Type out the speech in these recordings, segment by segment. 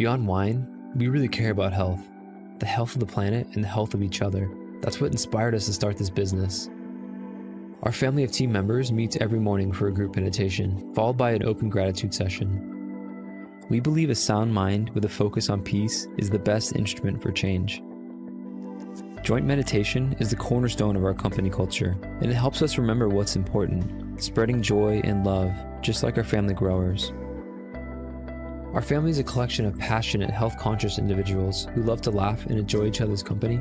Beyond wine, we really care about health. The health of the planet and the health of each other. That's what inspired us to start this business. Our family of team members meets every morning for a group meditation, followed by an open gratitude session. We believe a sound mind with a focus on peace is the best instrument for change. Joint meditation is the cornerstone of our company culture, and it helps us remember what's important, spreading joy and love, just like our family growers. Our family is a collection of passionate, health-conscious individuals who love to laugh and enjoy each other's company.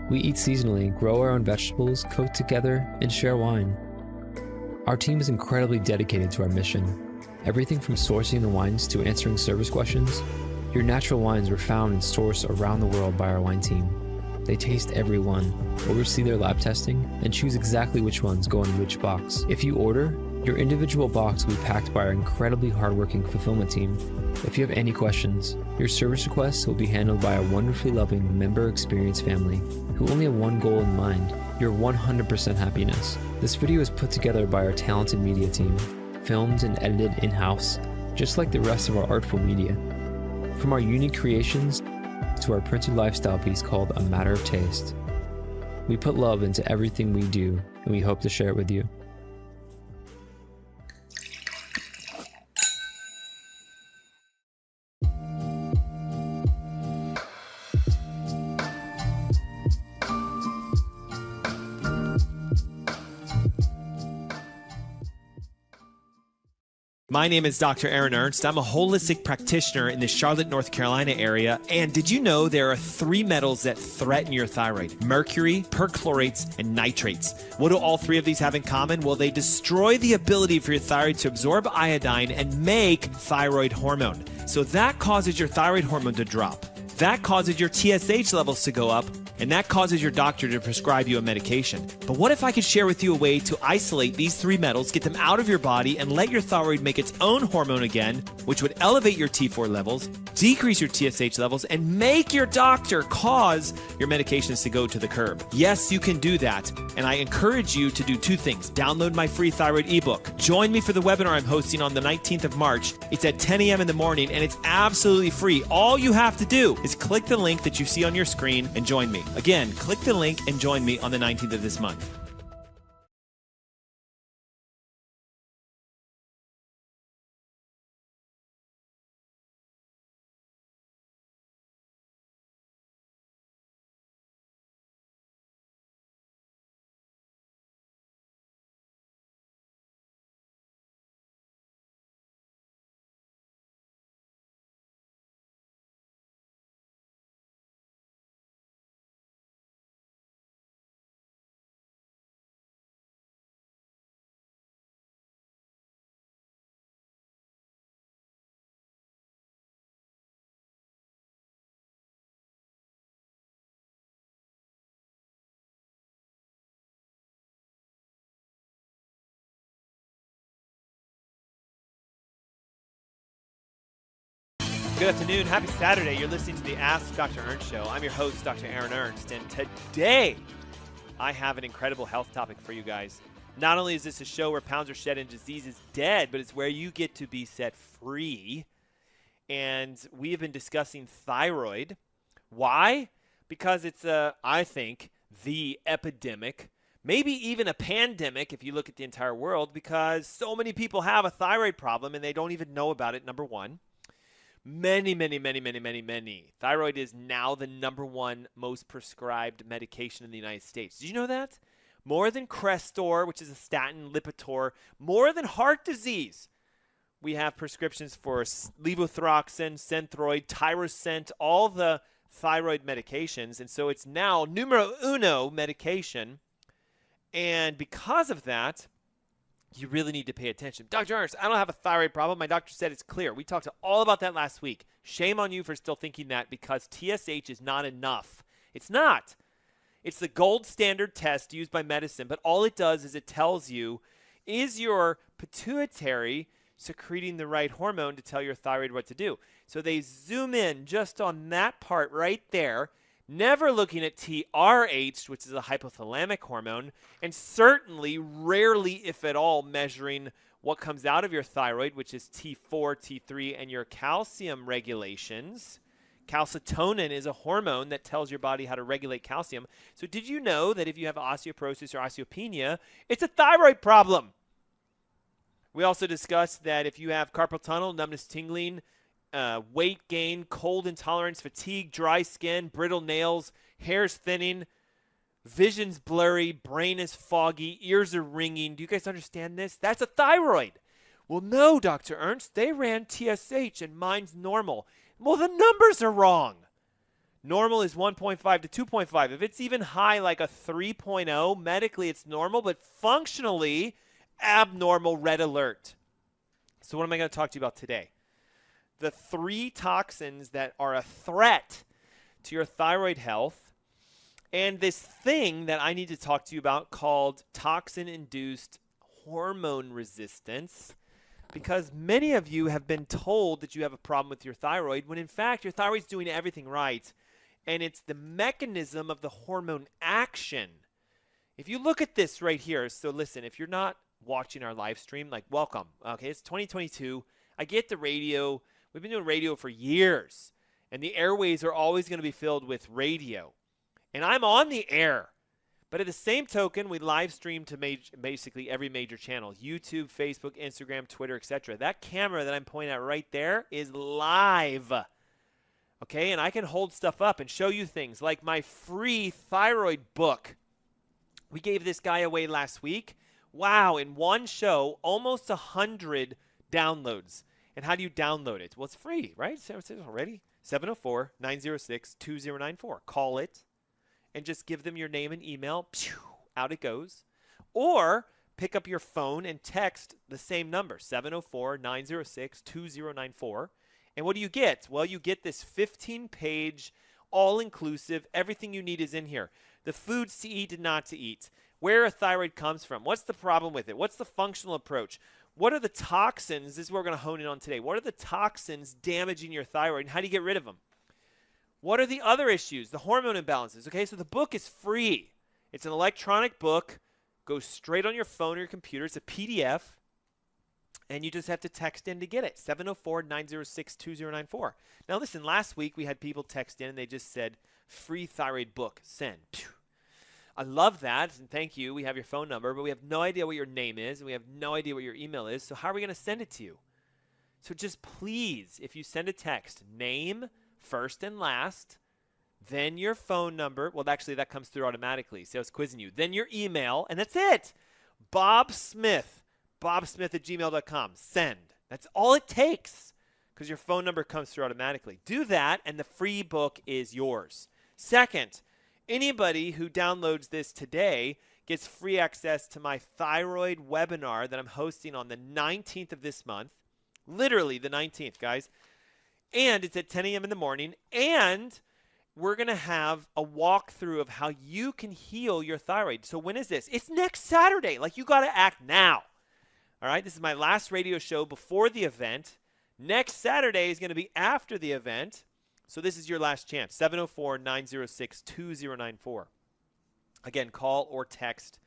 We eat seasonally, grow our own vegetables, cook together, and share wine. Our team is incredibly dedicated to our mission. Everything from sourcing the wines to answering service questions. Your natural wines were found and sourced around the world by our wine team. They taste every one, oversee their lab testing, and choose exactly which ones go in which box. If you order, your individual box will be packed by our incredibly hardworking fulfillment team. If you have any questions, your service requests will be handled by a wonderfully loving member experience family who only have one goal in mind, your 100% happiness. This video is put together by our talented media team, filmed and edited in-house, just like the rest of our artful media. From our unique creations to our printed lifestyle piece called A Matter of Taste. We put love into everything we do, and we hope to share it with you. My name is Dr. Ernst. I'm a holistic practitioner in the Charlotte, North Carolina area. And did you know there are 3 metals that threaten your thyroid? Mercury, perchlorates, and nitrates. What do all 3 of these have in common? Well, they destroy the ability for your thyroid to absorb iodine and make thyroid hormone. So that causes your thyroid hormone to drop. That causes your TSH levels to go up. And that causes your doctor to prescribe you a medication. But what if I could share with you a way to isolate these 3 metals, get them out of your body, and let your thyroid make its own hormone again, which would elevate your T4 levels, decrease your TSH levels, and make your doctor cause your medications to go to the curb? Yes, you can do that. And I encourage you to do 2 things. Download my free thyroid ebook. Join me for the webinar I'm hosting on the 19th of March. It's at 10 a.m. in the morning, and it's absolutely free. All you have to do is click the link that you see on your screen and join me. Again, click the link and join me on the 19th of this month. Good afternoon. Happy Saturday. You're listening to the Ask Dr. Ernst Show. I'm your host, Dr. Aaron Ernst, and today I have an incredible health topic for you guys. Not only is this a show where pounds are shed and disease is dead, but it's where you get to be set free. And we have been discussing thyroid. Why? Because it's, I think, the epidemic, maybe even a pandemic if you look at the entire world, because so many people have a thyroid problem and they don't even know about it, number one. Many. Thyroid is now the #1 most prescribed medication in the United States. Did you know that? More than Crestor, which is a statin, Lipitor, more than heart disease. We have prescriptions for levothyroxine, Synthroid, Tyrosent, all the thyroid medications. And so it's now numero uno medication. And because of that, you really need to pay attention. Dr. Ernst, I don't have a thyroid problem. My doctor said it's clear. We talked all about that last week. Shame on you for still thinking that, because TSH is not enough. It's not. It's the gold standard test used by medicine, but all it does is it tells you, is your pituitary secreting the right hormone to tell your thyroid what to do? So they zoom in just on that part right there, never looking at TRH, which is a hypothalamic hormone, and certainly rarely, if at all, measuring what comes out of your thyroid, which is T4, T3, and your calcium regulations. Calcitonin is a hormone that tells your body how to regulate calcium. So did you know that if you have osteoporosis or osteopenia, it's a thyroid problem? We also discussed that if you have carpal tunnel, numbness, tingling, weight gain, cold intolerance, fatigue, dry skin, brittle nails, hair's thinning, vision's blurry, brain is foggy, ears are ringing. Do you guys understand this? That's a thyroid. Well, no, Dr. Ernst, they ran TSH and mine's normal. Well, the numbers are wrong. Normal is 1.5 to 2.5. If it's even high, like a 3.0, medically it's normal, but functionally abnormal, red alert. So what am I going to talk to you about today? The 3 toxins that are a threat to your thyroid health, and this thing that I need to talk to you about called toxin-induced hormone resistance, because many of you have been told that you have a problem with your thyroid when in fact your thyroid's doing everything right, and it's the mechanism of the hormone action. If you look at this right here, so listen, if you're not watching our live stream, like, welcome. Okay, it's 2022. I get the radio. We've been doing radio for years, and the airways are always going to be filled with radio. And I'm on the air. But at the same token, we live stream to basically every major channel: YouTube, Facebook, Instagram, Twitter, etc. That camera that I'm pointing at right there is live. Okay, and I can hold stuff up and show you things like my free thyroid book. We gave this guy away last week. Wow, in one show, almost 100 downloads. And how do you download it? Well, it's free, right? It says already. 704-906-2094. Call it and just give them your name and email. Pew, out it goes. Or pick up your phone and text the same number, 704-906-2094. And what do you get? Well, you get this 15-page, all-inclusive, everything you need is in here. The foods to eat and not to eat. Where a thyroid comes from. What's the problem with it? What's the functional approach? What are the toxins? This is what we're going to hone in on today. What are the toxins damaging your thyroid, and how do you get rid of them? What are the other issues? The hormone imbalances. Okay, so the book is free. It's an electronic book. Goes straight on your phone or your computer. It's a PDF, and you just have to text in to get it. 704-906-2094. Now, listen, last week we had people text in, and they just said, free thyroid book, send. Phew. I love that, and thank you. We have your phone number, but we have no idea what your name is, and we have no idea what your email is, so how are we going to send it to you? So just please, if you send a text, name first and last, then your phone number. Well, actually, that comes through automatically, so I was quizzing you. Then your email, and that's it. bobsmith at gmail.com. Send. That's all it takes, because your phone number comes through automatically. Do that, and the free book is yours. Second, anybody who downloads this today gets free access to my thyroid webinar that I'm hosting on the 19th of this month. Literally the 19th, guys. And it's at 10 a.m. in the morning. And we're going to have a walkthrough of how you can heal your thyroid. So when is this? It's next Saturday. Like, you got to act now. All right? This is my last radio show before the event. Next Saturday is going to be after the event. So this is your last chance, 704-906-2094. Again, call or text,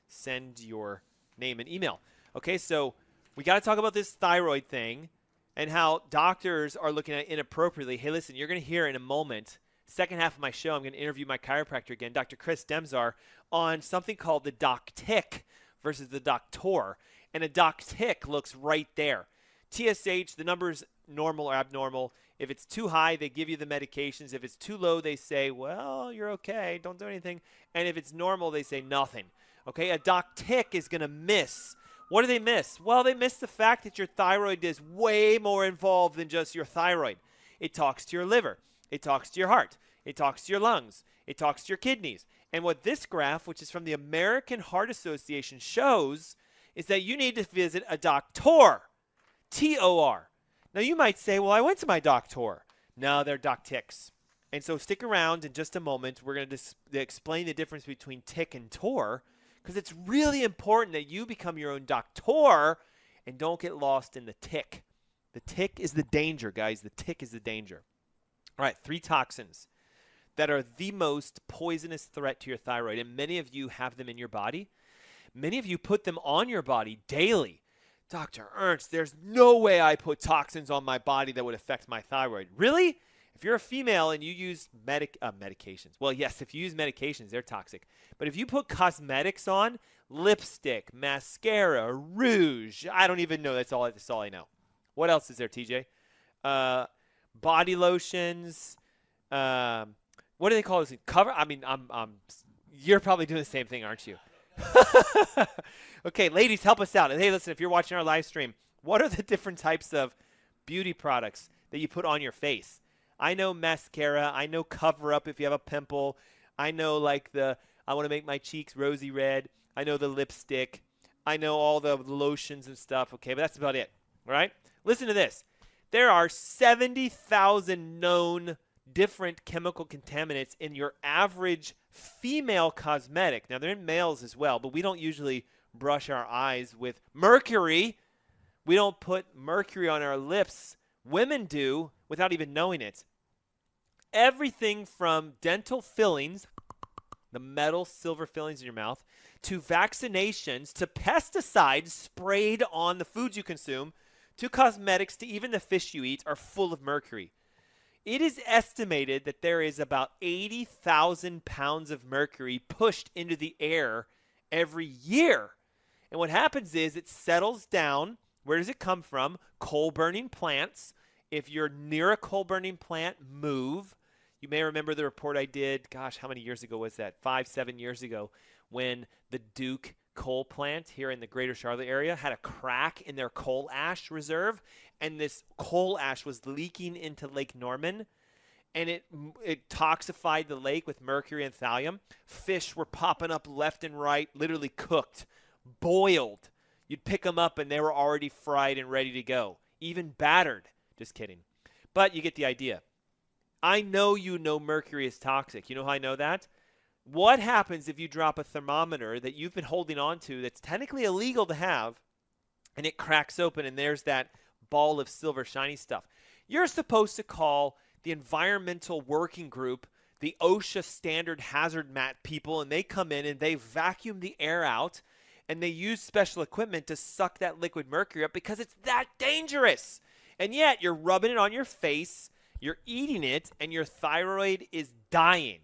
send your name and email. Okay, so we got to talk about this thyroid thing and how doctors are looking at it inappropriately. Hey, listen, you're going to hear in a moment, second half of my show, I'm going to interview my chiropractor again, Dr. Chris Demzar, on something called the doc tick versus the doctor. And a doc tick looks right there. TSH, the number's normal or abnormal. If it's too high, they give you the medications. If it's too low, they say, well, you're okay, don't do anything. And if it's normal, they say nothing. Okay, a doc tick is going to miss. What do they miss? Well, they miss the fact that your thyroid is way more involved than just your thyroid. It talks to your liver. It talks to your heart. It talks to your lungs. It talks to your kidneys. And what this graph, which is from the American Heart Association, shows is that you need to visit a doctor, T-O-R. Now, you might say, well, I went to my doctor. No, they're doc ticks. And so stick around in just a moment. We're going to explain the difference between tick and tor, because it's really important that you become your own doctor and don't get lost in the tick. The tick is the danger, guys. The tick is the danger. All right, 3 toxins that are the most poisonous threat to your thyroid, and many of you have them in your body. Many of you put them on your body daily. Dr. Ernst, there's no way I put toxins on my body that would affect my thyroid. Really? If you're a female and you use medications, well, yes, if you use medications, they're toxic. But if you put cosmetics on, lipstick, mascara, rouge, I don't even know. That's all I know. What else is there, TJ? Body lotions. What do they call this? Cover? I mean, you're probably doing the same thing, aren't you? Okay, ladies, help us out. And hey, listen, if you're watching our live stream, what are the different types of beauty products that you put on your face? I know mascara. I know cover up if you have a pimple. I know like I want to make my cheeks rosy red. I know the lipstick. I know all the lotions and stuff. Okay, but that's about it. All right? Listen to this. There are 70,000 known different chemical contaminants in your average female cosmetic. Now, they're in males as well, but we don't usually brush our eyes with mercury. We don't put mercury on our lips. Women do without even knowing it. Everything from dental fillings, the metal silver fillings in your mouth, to vaccinations, to pesticides sprayed on the foods you consume, to cosmetics, to even the fish you eat are full of mercury. It is estimated that there is about 80,000 pounds of mercury pushed into the air every year. And what happens is it settles down. Where does it come from? Coal-burning plants. If you're near a coal-burning plant, move. You may remember the report I did, gosh, how many years ago was that? 5-7 years ago, when the Duke coal plant here in the greater Charlotte area had a crack in their coal ash reserve, and this coal ash was leaking into Lake Norman, and it toxified the lake with mercury and thallium. Fish were popping up left and right, literally cooked, boiled. You'd pick them up, and they were already fried and ready to go, even battered. Just kidding. But you get the idea. I know you know mercury is toxic. You know how I know that? What happens if you drop a thermometer that you've been holding on to that's technically illegal to have, and it cracks open and there's that ball of silver shiny stuff? You're supposed to call the environmental working group, the OSHA standard hazard mat people, and they come in and they vacuum the air out, and they use special equipment to suck that liquid mercury up because it's that dangerous. And yet you're rubbing it on your face, you're eating it, and your thyroid is dying.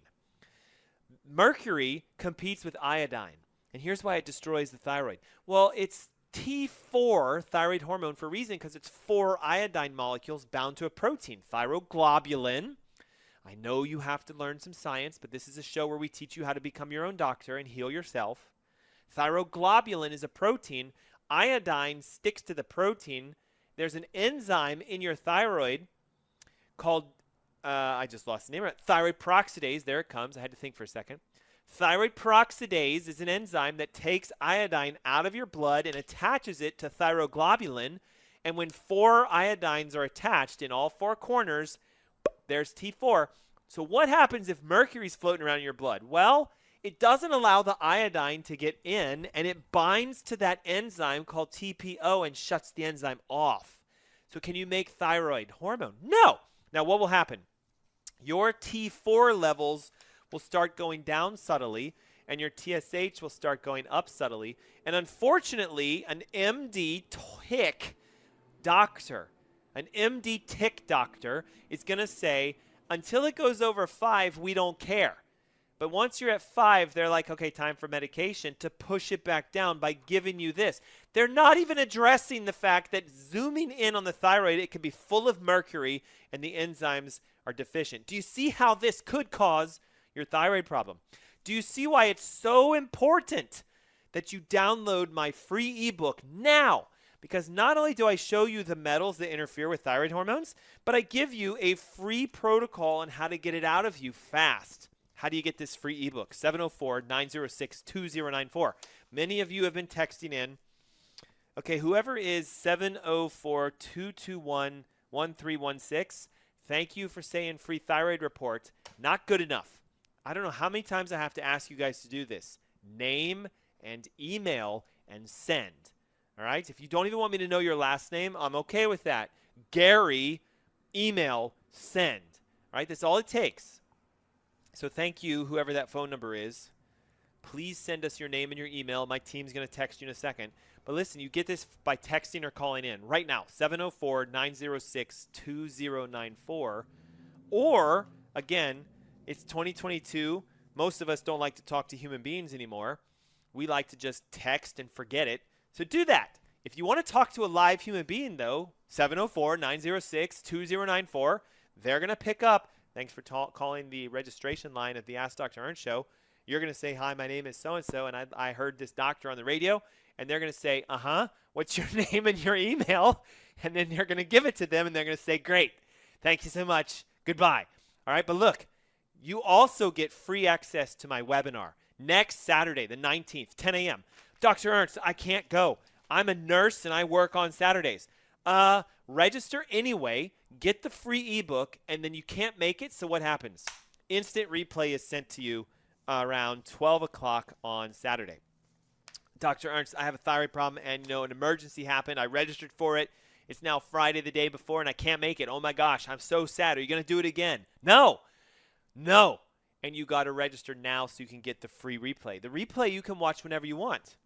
Mercury competes with iodine, and here's why it destroys the thyroid. Well, it's T4 thyroid hormone for a reason, because it's 4 iodine molecules bound to a protein, thyroglobulin. I know you have to learn some science, but this is a show where we teach you how to become your own doctor and heal yourself. Thyroglobulin is a protein. Iodine sticks to the protein. There's an enzyme in your thyroid called I just lost the name of it. Thyroid peroxidase. There it comes. I had to think for a second. Thyroid peroxidase is an enzyme that takes iodine out of your blood and attaches it to thyroglobulin. And when 4 iodines are attached in all 4 corners, there's T4. So what happens if mercury's floating around in your blood? Well, it doesn't allow the iodine to get in, and it binds to that enzyme called TPO and shuts the enzyme off. So can you make thyroid hormone? No. Now, what will happen? Your T4 levels will start going down subtly, and your TSH will start going up subtly. And unfortunately, an MD tick doctor is going to say, until it goes over 5, we don't care. But once you're at 5, they're like, okay, time for medication to push it back down by giving you this. They're not even addressing the fact that zooming in on the thyroid, it can be full of mercury and the enzymes are deficient. Do you see how this could cause your thyroid problem? Do you see why it's so important that you download my free ebook now? Because not only do I show you the metals that interfere with thyroid hormones, but I give you a free protocol on how to get it out of you fast. How do you get this free ebook? 704-906-2094. Many of you have been texting in. Okay, whoever is 704-221-1316, thank you for saying free thyroid report. Not good enough. I don't know how many times I have to ask you guys to do this. Name and email and send. All right? If you don't even want me to know your last name, I'm okay with that. Gary, email, send. All right? That's all it takes. So thank you, whoever that phone number is. Please send us your name and your email. My team's going to text you in a second. But listen, you get this by texting or calling in right now, 704-906-2094. Or, again, it's 2022. Most of us don't like to talk to human beings anymore. We like to just text and forget it. So do that. If you want to talk to a live human being, though, 704-906-2094, they're going to pick up. Thanks for calling the registration line of the Ask Dr. Ernst show. You're going to say, hi, my name is so-and-so, and I heard this doctor on the radio. And they're going to say, what's your name and your email? And then you're going to give it to them, and they're going to say, great. Thank you so much. Goodbye. All right, but look, you also get free access to my webinar next Saturday, the 19th, 10 a.m. Dr. Ernst, I can't go. I'm a nurse, and I work on Saturdays. Register anyway, get the free ebook, and then you can't make it, so what happens? Instant replay is sent to you around 12 o'clock on Saturday. Dr. Ernst, I have a thyroid problem, and an emergency happened. I registered for it. It's now Friday the day before, and I can't make it. Oh, my gosh, I'm so sad. Are you going to do it again? No. And you got to register now so you can get the free replay. The replay you can watch whenever you want.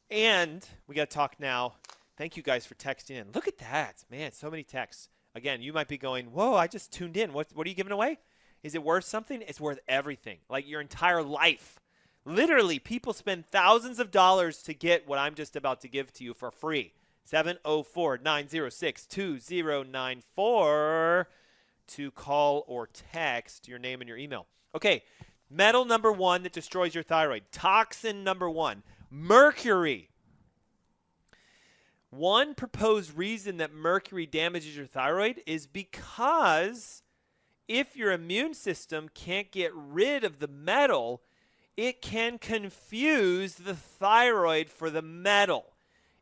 And we got to talk now. Thank you guys for texting in. Look at that. Man, so many texts. Again, you might be going, whoa, I just tuned in. What are you giving away? Is it worth something? It's worth everything. Like your entire life. Literally, people spend thousands of dollars to get what I'm just about to give to you for free. 704-906-2094 to call or text your name and your email. Okay, metal number 1 that destroys your thyroid. Toxin number 1, mercury. One proposed reason that mercury damages your thyroid is because if your immune system can't get rid of the metal, it can confuse the thyroid for the metal,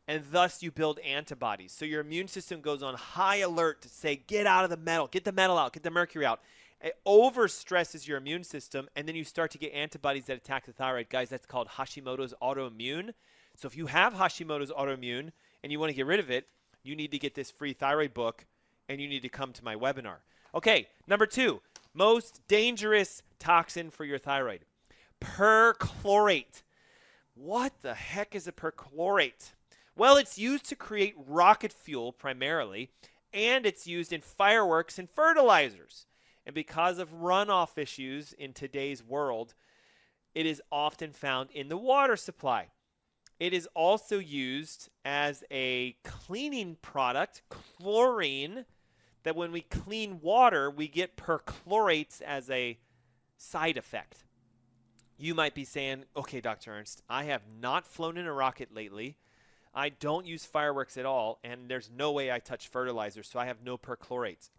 and thus you build antibodies. So your immune system goes on high alert to say, get out of the metal, get the metal out, get the mercury out. It overstresses your immune system, and then you start to get antibodies that attack the thyroid. Guys, that's called Hashimoto's autoimmune. So if you have Hashimoto's autoimmune and you want to get rid of it, you need to get this free thyroid book, and you need to come to my webinar. Okay, number 2, most dangerous toxin for your thyroid. Perchlorate. What the heck is a perchlorate? Well, it's used to create rocket fuel primarily, and it's used in fireworks and fertilizers. And because of runoff issues in today's world, it is often found in the water supply. It is also used as a cleaning product, chlorine, that when we clean water, we get perchlorates as a side effect. You might be saying, okay, Dr. Ernst, I have not flown in a rocket lately. I don't use fireworks at all, and there's no way I touch fertilizer, so I have no perchlorates.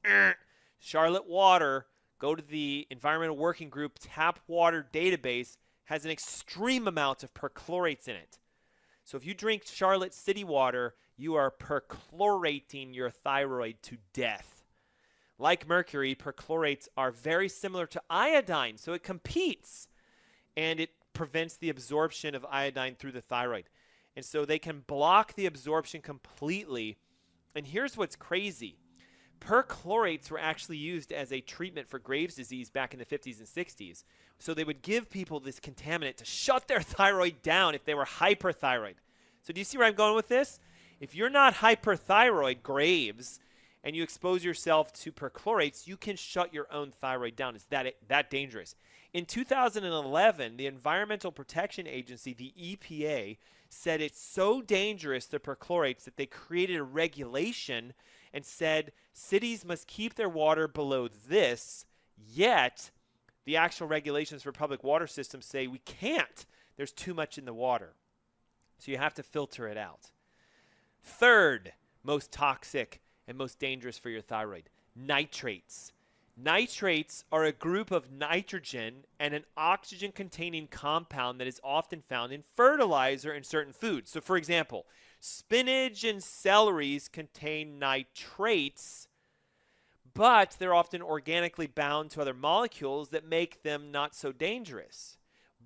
Charlotte Water, go to the Environmental Working Group tap water database, has an extreme amount of perchlorates in it. So if you drink Charlotte City water, you are perchlorating your thyroid to death. Like mercury, perchlorates are very similar to iodine, so it competes, and it prevents the absorption of iodine through the thyroid. And so they can block the absorption completely. And here's what's crazy. Perchlorates were actually used as a treatment for Graves' disease back in the 50s and 60s. So they would give people this contaminant to shut their thyroid down if they were hyperthyroid. So do you see where I'm going with this? If you're not hyperthyroid, Graves, and you expose yourself to perchlorates, you can shut your own thyroid down. It's that dangerous. In 2011, the Environmental Protection Agency, the EPA, said it's so dangerous, the perchlorates, that they created a regulation and said cities must keep their water below this, yet the actual regulations for public water systems say we can't. There's too much in the water. So you have to filter it out. Third most toxic and most dangerous for your thyroid, nitrates. Nitrates are a group of nitrogen and an oxygen-containing compound that is often found in fertilizer and certain foods. So, for example, spinach and celeries contain nitrates, but they're often organically bound to other molecules that make them not so dangerous.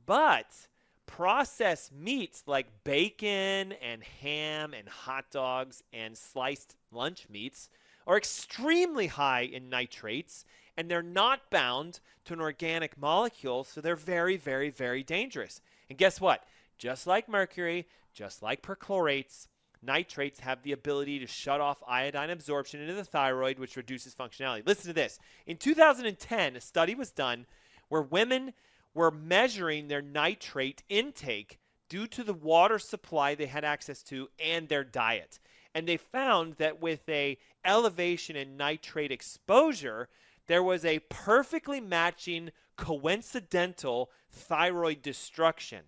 But processed meats like bacon and ham and hot dogs and sliced lunch meats are extremely high in nitrates, and they're not bound to an organic molecule, so they're very, very, very dangerous. And guess what? Just like mercury, just like perchlorates, nitrates have the ability to shut off iodine absorption into the thyroid, which reduces functionality. Listen to this. In 2010, a study was done where women were measuring their nitrate intake due to the water supply they had access to and their diet. And they found that with a elevation in nitrate exposure, there was a perfectly matching coincidental thyroid destruction.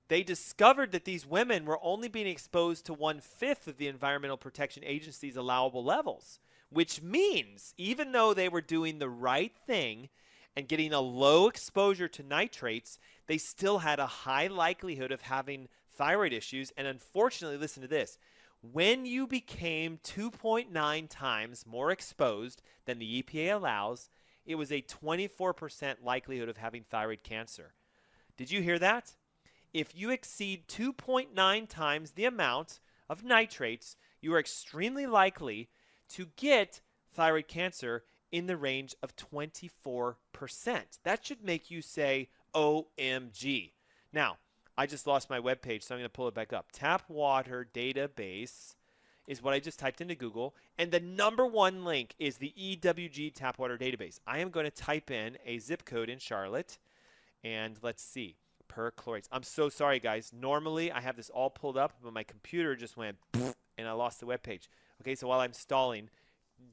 They discovered that these women were only being exposed to 1/5 of the Environmental Protection Agency's allowable levels, which means even though they were doing the right thing and getting a low exposure to nitrates, they still had a high likelihood of having thyroid issues. And unfortunately, listen to this, when you became 2.9 times more exposed than the EPA allows, it was a 24% likelihood of having thyroid cancer. Did you hear that? If you exceed 2.9 times the amount of nitrates, you are extremely likely to get thyroid cancer in the range of 24%. That should make you say, OMG. Now, I just lost my webpage, so I'm going to pull it back up. Tap water database is what I just typed into Google, and the #1 link is the EWG tap water database. I am going to type in a zip code in Charlotte, and let's see. Perchlorates. I'm so sorry, guys. Normally, I have this all pulled up, but my computer just went and I lost the webpage. Okay, so while I'm stalling,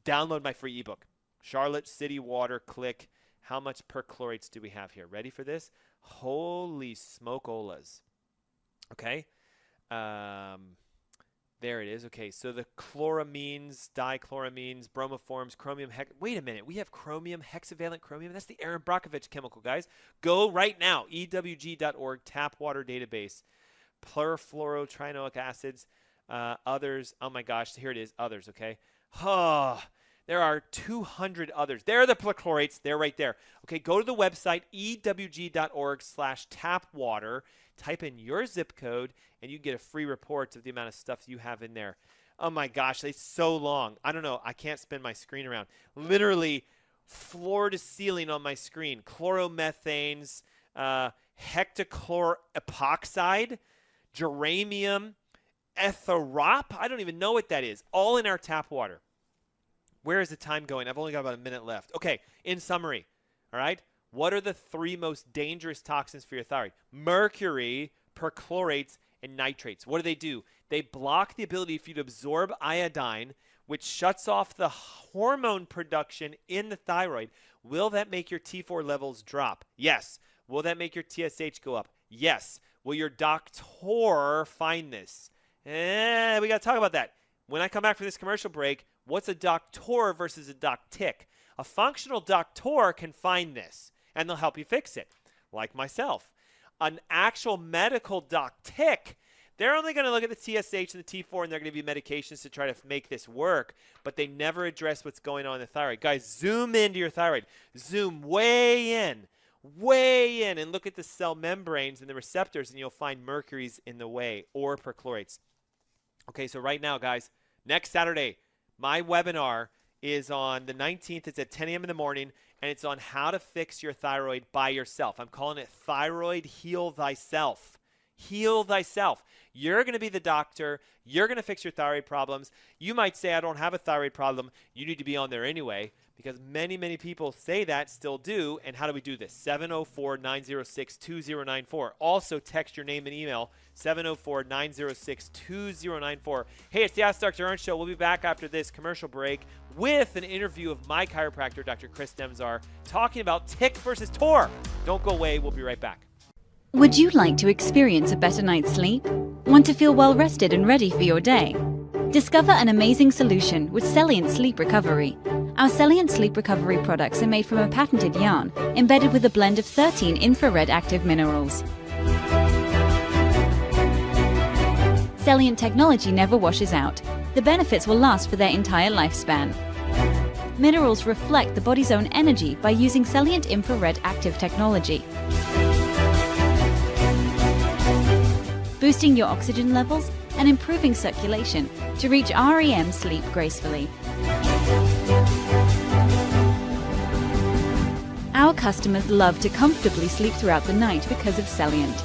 download my free ebook. Charlotte City Water, click. How much perchlorates do we have here? Ready for this? Holy smoke-olas. Okay. There it is. Okay, so the chloramines, dichloramines, bromoforms, chromium wait a minute. We have chromium, hexavalent chromium. That's the Aaron Brockovich chemical, guys. Go right now. EWG.org, tap water database. Perfluorotrinoic acids, others. Oh, my gosh. Here it is. Others, okay. There are 200 others. There are the perchlorates. They're right there. Okay, go to the website, ewg.org/tapwater. Type in your zip code, and you get a free report of the amount of stuff you have in there. Oh, my gosh, it's so long. I don't know. I can't spin my screen around. Literally floor to ceiling on my screen. Chloromethanes, hectachloroepoxide, geranium, etherop. I don't even know what that is. All in our tap water. Where is the time going? I've only got about a minute left. Okay, in summary, all right? What are the 3 most dangerous toxins for your thyroid? Mercury, perchlorates, and nitrates. What do? They block the ability for you to absorb iodine, which shuts off the hormone production in the thyroid. Will that make your T4 levels drop? Yes. Will that make your TSH go up? Yes. Will your doctor find this? We got to talk about that. When I come back from this commercial break, what's a doctor versus a doc-tick? A functional doctor can find this, and they'll help you fix it, like myself. An actual medical doc-tick, they're only going to look at the TSH and the T4, and they're going to give you medications to try to make this work, but they never address what's going on in the thyroid. Guys, zoom into your thyroid. Zoom way in, and look at the cell membranes and the receptors, and you'll find mercury's in the way, or perchlorates. Okay, so right now, guys, next Saturday, my webinar is on the 19th. It's at 10 a.m. in the morning, and it's on how to fix your thyroid by yourself. I'm calling it Thyroid Heal Thyself. Heal thyself. You're going to be the doctor. You're going to fix your thyroid problems. You might say, I don't have a thyroid problem. You need to be on there anyway, because many, many people say that, still do. And how do we do this? 704-906-2094. Also, text your name and email, 704-906-2094. Hey, it's the Ask Dr. Ernst Show. We'll be back after this commercial break with an interview of my chiropractor, Dr. Chris Demzar, talking about tick versus tor. Don't go away. We'll be right back. Would you like to experience a better night's sleep? Want to feel well rested and ready for your day? Discover an amazing solution with Celliant Sleep Recovery. Our Celliant Sleep Recovery products are made from a patented yarn embedded with a blend of 13 infrared active minerals. Celliant technology never washes out. The benefits will last for their entire lifespan. Minerals reflect the body's own energy by using Celliant infrared active technology, boosting your oxygen levels and improving circulation to reach REM sleep gracefully. Our customers love to comfortably sleep throughout the night because of Celliant.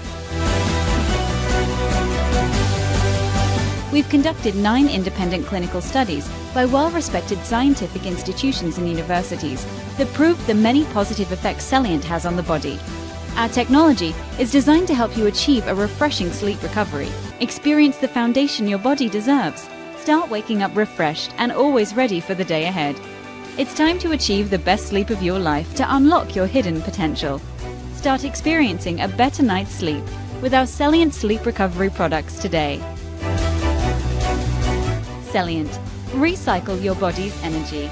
We've conducted 9 independent clinical studies by well-respected scientific institutions and universities that prove the many positive effects Cellient has on the body. Our technology is designed to help you achieve a refreshing sleep recovery. Experience the foundation your body deserves. Start waking up refreshed and always ready for the day ahead. It's time to achieve the best sleep of your life to unlock your hidden potential. Start experiencing a better night's sleep with our Cellient sleep recovery products today. Cellient. Recycle your body's energy.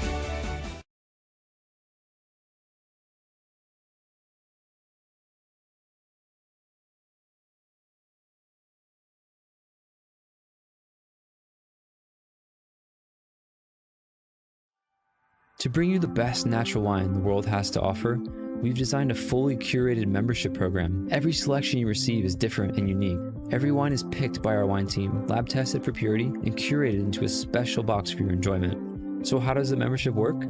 To bring you the best natural wine the world has to offer, we've designed a fully curated membership program. Every selection you receive is different and unique. Every wine is picked by our wine team, lab tested for purity, and curated into a special box for your enjoyment. So how does the membership work?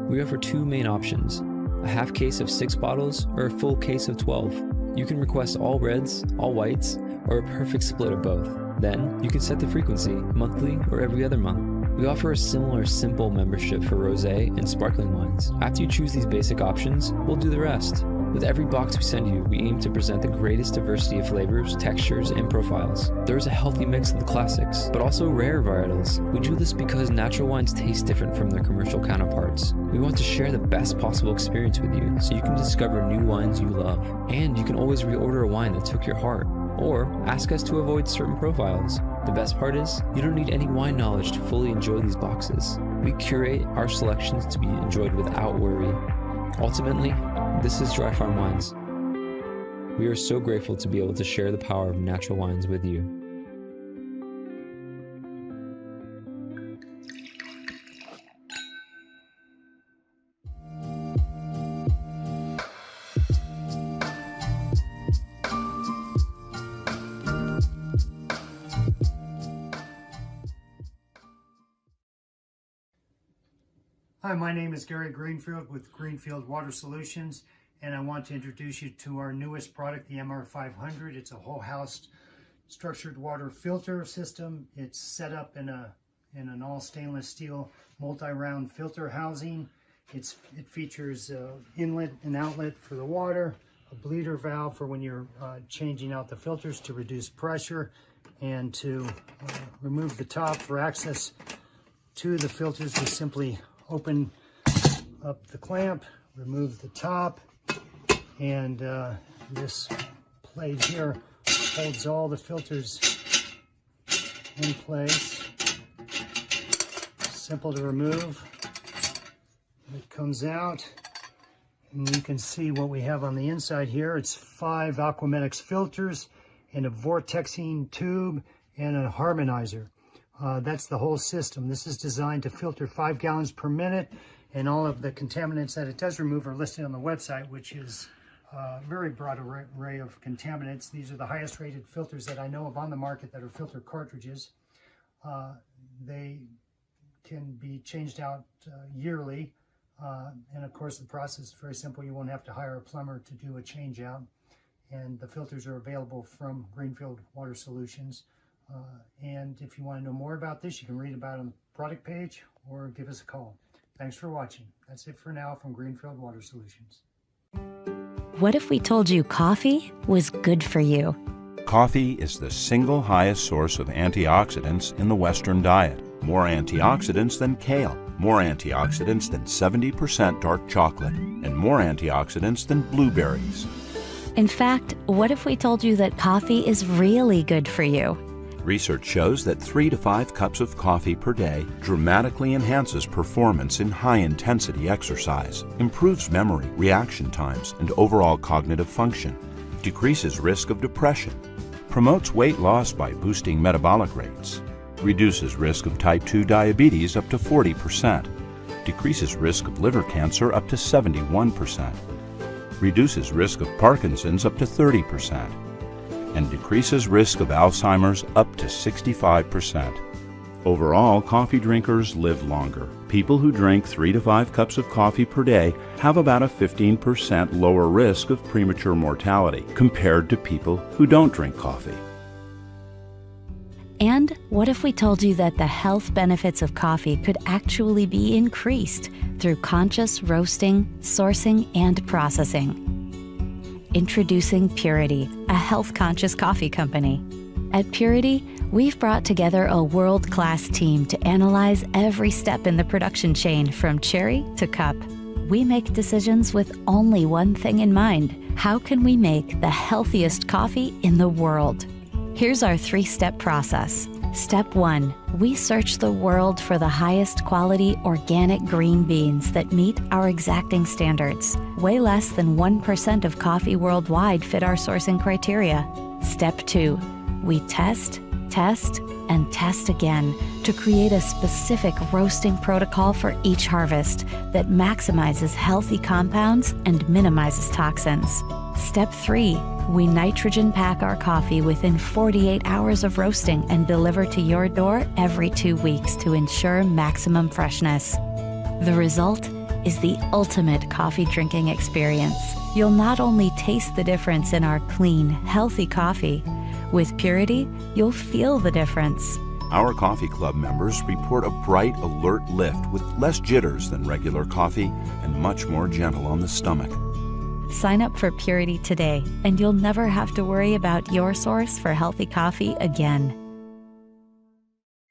We offer 2 main options, a half case of 6 bottles or a full case of 12. You can request all reds, all whites, or a perfect split of both. Then, you can set the frequency, monthly or every other month. We offer a similar simple membership for rosé and sparkling wines. After you choose these basic options, we'll do the rest. With every box we send you, we aim to present the greatest diversity of flavors, textures, and profiles. There's a healthy mix of the classics, but also rare varietals. We do this because natural wines taste different from their commercial counterparts. We want to share the best possible experience with you, so you can discover new wines you love. And you can always reorder a wine that took your heart, or ask us to avoid certain profiles. The best part is, you don't need any wine knowledge to fully enjoy these boxes. We curate our selections to be enjoyed without worry. Ultimately, this is Dry Farm Wines. We are so grateful to be able to share the power of natural wines with you. Hi, my name is Gary Greenfield with Greenfield Water Solutions, and I want to introduce you to our newest product, the MR500. It's a whole house structured water filter system. It's set up in an all stainless steel multi-round filter housing. It features inlet and outlet for the water, a bleeder valve for when you're changing out the filters to reduce pressure, and to remove the top for access to the filters, we simply open up the clamp, remove the top, and this plate here holds all the filters in place. Simple to remove. It comes out, and you can see what we have on the inside here. It's 5 Aquamedics filters and a vortexing tube and a harmonizer. That's the whole system. This is designed to filter 5 gallons per minute, and all of the contaminants that it does remove are listed on the website, which is a very broad array of contaminants. These are the highest rated filters that I know of on the market that are filter cartridges. They can be changed out yearly, and of course the process is very simple. You won't have to hire a plumber to do a change out, and the filters are available from Greenfield Water Solutions. And if you want to know more about this, you can read about it on the product page or give us a call. Thanks for watching. That's it for now from Greenfield Water Solutions. What if we told you coffee was good for you? Coffee is the single highest source of antioxidants in the Western diet. More antioxidants than kale, more antioxidants than 70% dark chocolate, and more antioxidants than blueberries. In fact, what if we told you that coffee is really good for you? Research shows that 3 to 5 cups of coffee per day dramatically enhances performance in high-intensity exercise, improves memory, reaction times, and overall cognitive function, decreases risk of depression, promotes weight loss by boosting metabolic rates, reduces risk of type 2 diabetes up to 40%, decreases risk of liver cancer up to 71%, reduces risk of Parkinson's up to 30%, and decreases risk of Alzheimer's up to 65%. Overall, coffee drinkers live longer. People who drink 3 to 5 cups of coffee per day have about a 15% lower risk of premature mortality compared to people who don't drink coffee. And what if we told you that the health benefits of coffee could actually be increased through conscious roasting, sourcing, and processing? Introducing Purity, a health-conscious coffee company. At Purity, we've brought together a world-class team to analyze every step in the production chain from cherry to cup. We make decisions with only one thing in mind: how can we make the healthiest coffee in the world? Here's our 3-step process. Step 1, we search the world for the highest quality organic green beans that meet our exacting standards. Way less than 1% of coffee worldwide fit our sourcing criteria. Step 2, we test, and test again to create a specific roasting protocol for each harvest that maximizes healthy compounds and minimizes toxins. Step 3, we nitrogen pack our coffee within 48 hours of roasting and deliver to your door every 2 weeks to ensure maximum freshness. The result is the ultimate coffee drinking experience. You'll not only taste the difference in our clean, healthy coffee, with Purity, you'll feel the difference. Our coffee club members report a bright, alert lift with less jitters than regular coffee and much more gentle on the stomach. Sign up for Purity today, and you'll never have to worry about your source for healthy coffee again.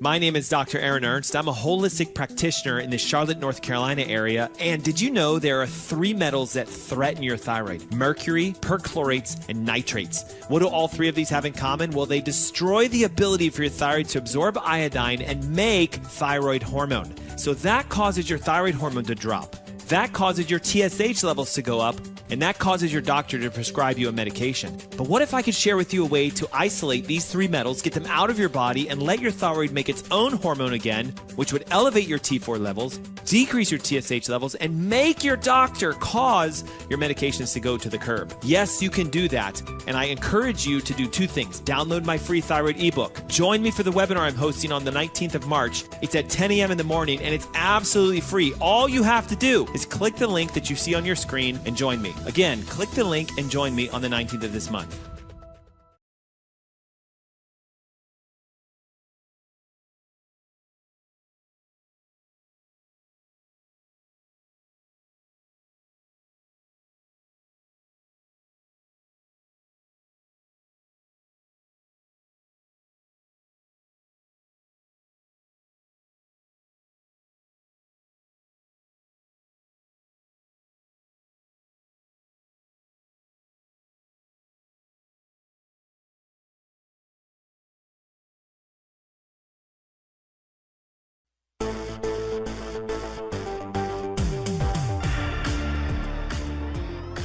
My name is Dr. Ernst. I'm a holistic practitioner in the Charlotte, North Carolina area. And did you know there are 3 metals that threaten your thyroid? Mercury, perchlorates, and nitrates. What do all 3 of these have in common? Well, they destroy the ability for your thyroid to absorb iodine and make thyroid hormone. So that causes your thyroid hormone to drop. That causes your TSH levels to go up, and that causes your doctor to prescribe you a medication. But what if I could share with you a way to isolate these 3 metals, get them out of your body, and let your thyroid make its own hormone again, which would elevate your T4 levels, decrease your TSH levels, and make your doctor cause your medications to go to the curb? Yes, you can do that, and I encourage you to do 2 things. Download my free thyroid ebook. Join me for the webinar I'm hosting on the 19th of March. It's at 10 a.m. in the morning, and it's absolutely free. All you have to do is click the link that you see on your screen and join me. Again, click the link and join me on the 19th of this month.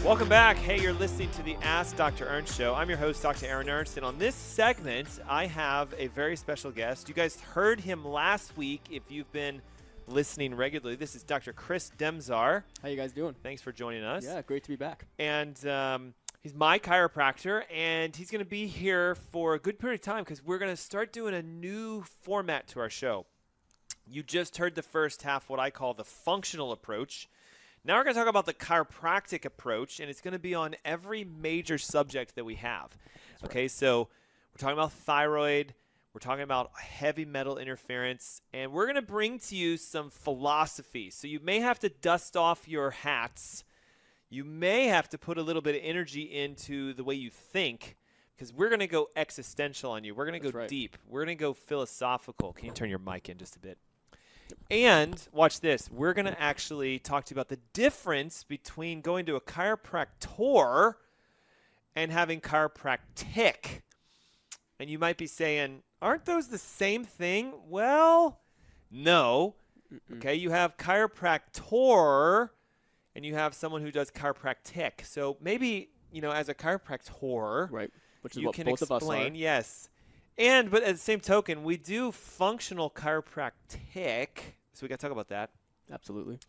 Welcome back. Hey, you're listening to the Ask Dr. Ernst Show. I'm your host, Dr. Aaron Ernst, and on this segment, I have a very special guest. You guys heard him last week if you've been listening regularly. This is Dr. Chris Demzar. How you guys doing? Thanks for joining us. Yeah, great to be back. And he's my chiropractor, and he's going to be here for a good period of time because we're going to start doing a new format to our show. You just heard the first half, what I call the functional approach. Now we're going to talk about the chiropractic approach, and it's going to be on every major subject that we have. Okay, so we're talking about thyroid, we're talking about heavy metal interference, and we're going to bring to you some philosophy. So you may have to dust off your hats. You may have to put a little bit of energy into the way you think, because we're going to go existential on you. We're going to go deep. We're going to go philosophical. Can you turn your mic in just a bit? And watch this. We're going to actually talk to you about the difference between going to a chiropractor and having chiropractic. And you might be saying, aren't those the same thing? Well, no. Okay, you have chiropractor and you have someone who does chiropractic. So maybe, you know, as a chiropractor, right, which is you what can both explain, of us are. yes. But at the same token, we do functional chiropractic, so we got to talk about that. Absolutely.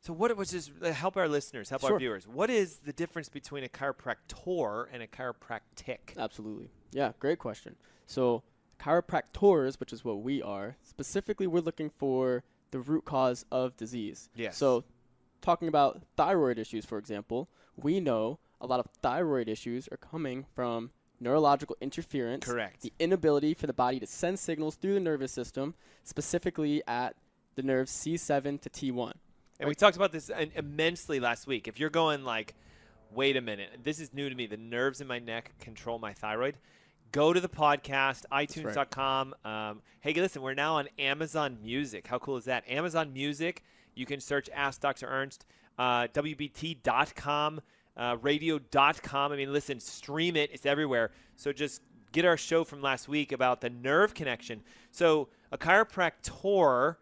So what was just help our listeners, help our viewers. What is the difference between a chiropractor and a chiropractic? Absolutely. Yeah, great question. So chiropractors, which is what we are, specifically we're looking for the root cause of disease. Yes. So talking about thyroid issues, for example, we know a lot of thyroid issues are coming from neurological interference. Correct. The inability for the body to send signals through the nervous system, specifically at the nerves C7 to T1. And we talked about this immensely last week. If you're going like, wait a minute, this is new to me, the nerves in my neck control my thyroid, go to the podcast, itunes.com. Hey, listen, we're now on Amazon Music. How cool is that? Amazon Music. You can search Ask Dr. Ernst, WBT.com, radio.com. I mean, listen, stream it. It's everywhere. So just get our show from last week about the nerve connection. So a chiropractor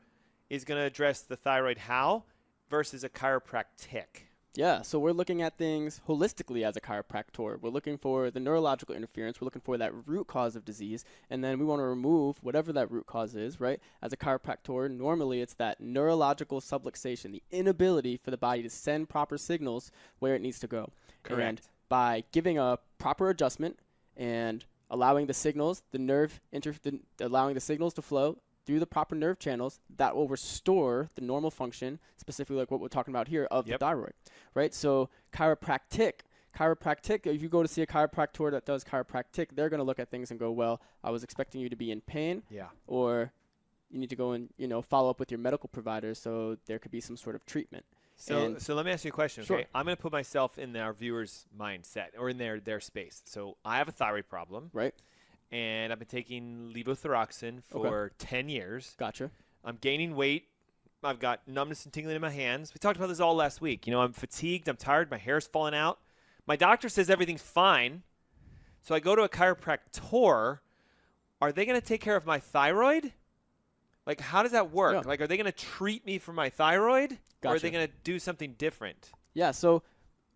is going to address the thyroid how versus a chiropractic. Yeah, so we're looking at things holistically as a chiropractor. We're looking for the neurological interference. We're looking for that root cause of disease, and then we want to remove whatever that root cause is, right? As a chiropractor, normally it's that neurological subluxation, the inability for the body to send proper signals where it needs to go. Correct. And by giving a proper adjustment and allowing the signals, allowing the signals to flow through the proper nerve channels, that will restore the normal function, specifically like what we're talking about here, of the thyroid, right? So chiropractic, if you go to see a chiropractor that does chiropractic, they're going to look at things and go, well, I was expecting you to be in pain, or you need to go and, follow up with your medical provider so there could be some sort of treatment. So let me ask you a question, Sure. okay? I'm going to put myself in our viewers' mindset or in their space. So I have a thyroid problem. Right. And I've been taking levothyroxine for 10 years. Gotcha. I'm gaining weight. I've got numbness and tingling in my hands. We talked about this all last week. I'm fatigued. I'm tired. My hair's falling out. My doctor says everything's fine. So I go to a chiropractor. Are they going to take care of my thyroid? Like, how does that work? Yeah. Like, are they going to treat me for my thyroid? Or are Gotcha. they going to do something different? Yeah, so